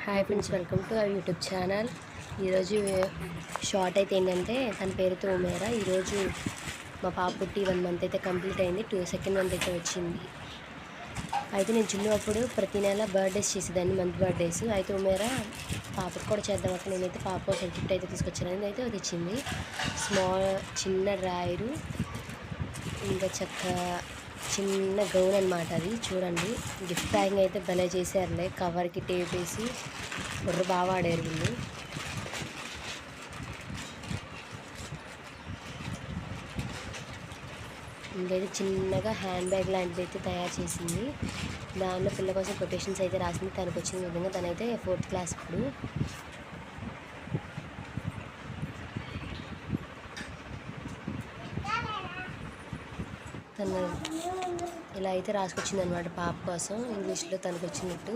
Hi friends, welcome to our YouTube channel. ఈరోజు short అయితే ఏంటంటే తన పేరుతో ఉమేరా. ఈరోజు మా పాప పుట్టి 1 మంత్ అయితే కంప్లీట్ అయింది. సెకండ్ మంత్ అయితే వచ్చింది. అయితే నేను చిన్నప్పుడు ప్రతి నెల బర్త్డేస్ చేసేదాన్ని, మంత్ బర్త్డేస్. అయితే ఉమేరా పాపకు కూడా చేద్దాం అక్కడ. నేనైతే పాప కోసం గిఫ్ట్ అయితే తీసుకొచ్చాను. అయితే అది ఇచ్చింది చిన్న డ్రాయరు, ఇంకా చిన్న గౌన్ అనమాట. అది చూడండి, గిఫ్ట్ ప్యాకింగ్ అయితే భలే చేశారులే. కవర్కి టేప్ వేసి బుర్ర బాగా వాడారు వీళ్ళు. ఇంకైతే చిన్నగా హ్యాండ్ బ్యాగ్ లాంటిది అయితే తయారు చేసింది. దానిలో పిల్ల కోసం కొటేషన్స్ అయితే రాసింది. తనకు వచ్చిన విధంగా తనైతే 4th క్లాస్ ఇప్పుడు. తను ఇలా అయితే రాసుకొచ్చింది అనమాట పాప కోసం, ఇంగ్లీష్లో తనకు వచ్చినట్టు.